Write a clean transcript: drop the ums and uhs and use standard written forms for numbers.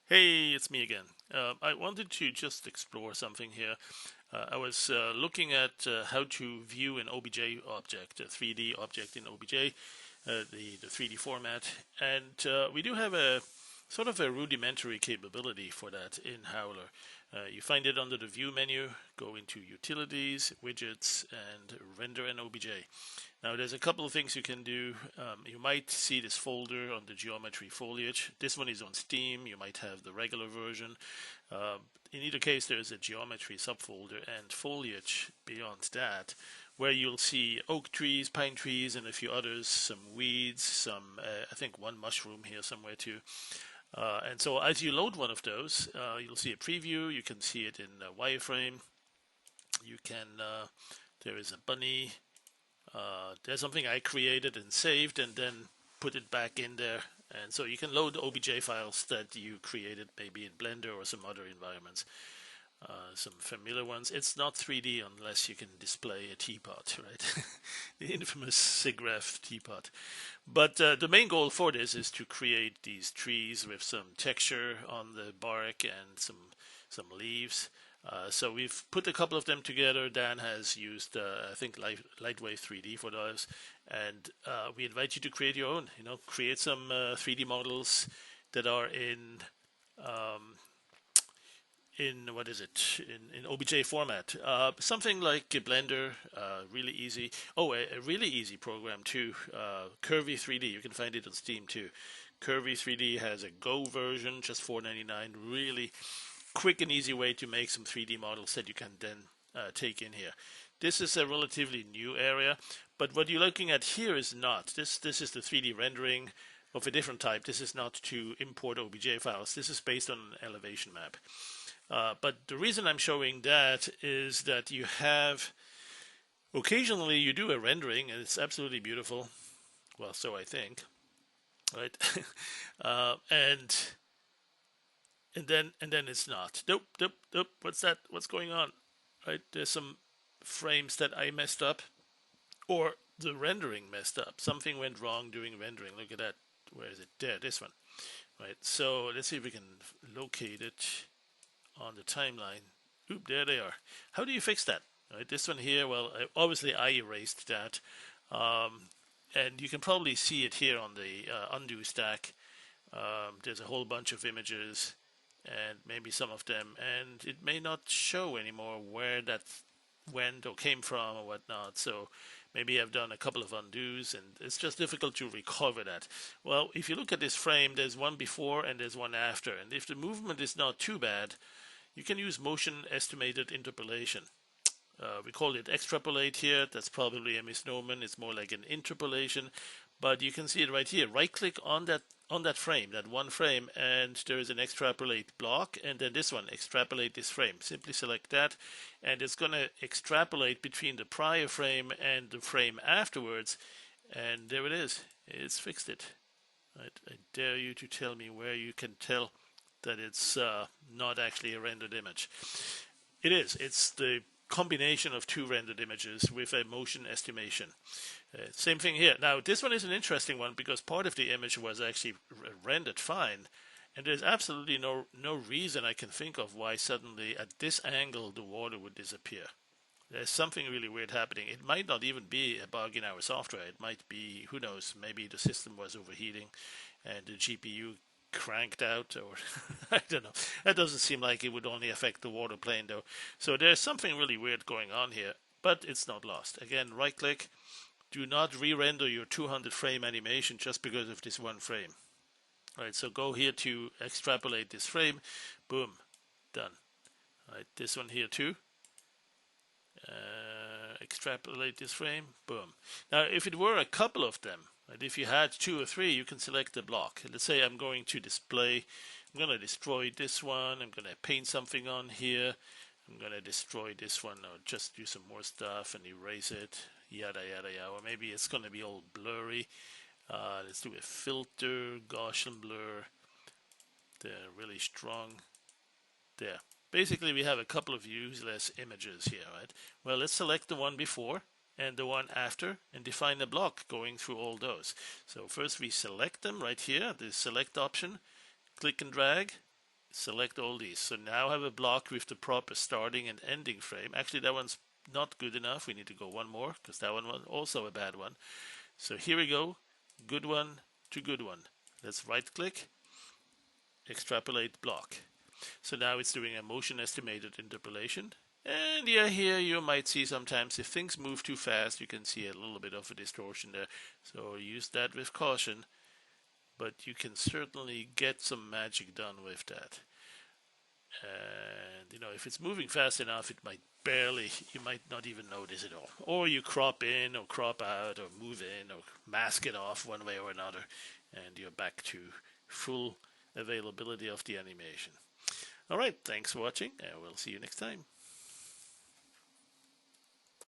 Hey, it's me again. I wanted to just explore something here. I was looking at how to view an OBJ object, a 3D object in OBJ, the 3D format, and we do have a sort of a rudimentary capability for that in Howler. You find it under the View menu, go into Utilities, Widgets, and Render an OBJ. Now, there's a couple of things you can do. You might see this folder on the geometry foliage. This one is on Steam. You might have the regular version. In either case, there's a geometry subfolder and foliage beyond that, where you'll see oak trees, pine trees, and a few others, some weeds, I think one mushroom here somewhere too. And so as you load one of those, you'll see a preview. You can see it in wireframe. You can, there is a bunny. There's something I created and saved and then put it back in there. And so you can load OBJ files that you created maybe in Blender or some other environments. Some familiar ones. It's not 3D unless you can display a teapot, right? The infamous SIGGRAPH teapot. But the main goal for this is to create these trees with some texture on the bark and some leaves. So we've put a couple of them together. Dan has used, I think, Lightwave 3D for those, and we invite you to create your own. Create some 3D models that are in what is it in OBJ format, something like a Blender, really easy. Oh, a really easy program too, Curvy 3D. You can find it on Steam too. Curvy 3D has a Go version, just $4.99. Really quick and easy way to make some 3D models that you can then take in here. This is a relatively new area, but what you're looking at here is not. This is the 3D rendering of a different type. This is not to import OBJ files. This is based on an elevation map. But the reason I'm showing that is that you have, occasionally you do a rendering and it's absolutely beautiful. Well, so I think, right? And then it's not. Nope. What's that? What's going on? Right? There's some frames that I messed up, or the rendering messed up. Something went wrong during rendering. Look at that. Where is it? There, this one. Right. So let's see if we can locate it on the timeline. Oop, there they are. How do you fix that? Right, this one here, well, obviously I erased that. And you can probably see it here on the undo stack. There's a whole bunch of images and maybe some of them, and it may not show anymore where that went or came from or whatnot. So maybe I've done a couple of undos and it's just difficult to recover that. Well, if you look at this frame, there's one before and there's one after, and if the movement is not too bad, you can use motion estimated interpolation. We call it extrapolate here. That's probably a misnomer. It's more like an interpolation, but you can see it right here. Right click on that frame, that one frame, and there is an extrapolate block, and then this one, extrapolate this frame. Simply select that, and it's going to extrapolate between the prior frame and the frame afterwards, and there it is. It's fixed it. Right? I dare you to tell me where you can tell that it's not actually a rendered image. It is. It's the combination of two rendered images with a motion estimation. Same thing here. Now, this one is an interesting one because part of the image was actually rendered fine, and there's absolutely no reason I can think of why suddenly at this angle the water would disappear. There's something really weird happening. It might not even be a bug in our software. It might be, who knows, maybe the system was overheating and the GPU cranked out, or I don't know. That doesn't seem like it would only affect the water plane though. So there's something really weird going on here, but it's not lost. Again, right click. Do not re-render your 200 frame animation just because of this one frame. Right, so go here to extrapolate this frame. Boom, done. Right, this one here too. Extrapolate this frame. Boom. Now, if it were a couple of them, and if you had 2 or 3, you can select the block. Let's say I'm going to display, I'm going to destroy this one, I'm going to paint something on here, I'm going to destroy this one, or just do some more stuff and erase it, yada yada yada, or maybe it's going to be all blurry. Let's do a filter, Gaussian blur, they're really strong, there. Basically we have a couple of useless images here, right? Well, let's select the one before and the one after and define a block going through all those. So first we select them right here, the select option, click and drag, select all these. So now I have a block with the proper starting and ending frame. Actually, that one's not good enough. We need to go one more because that one was also a bad one. So here we go. Good one to good one. Let's right click, extrapolate block. So now it's doing a motion estimated interpolation. And yeah, here you might see sometimes if things move too fast, you can see a little bit of a distortion there. So use that with caution, but you can certainly get some magic done with that. And if it's moving fast enough, it might you might not even notice it all. Or you crop in or crop out or move in or mask it off one way or another, and you're back to full availability of the animation. All right, thanks for watching, and we'll see you next time.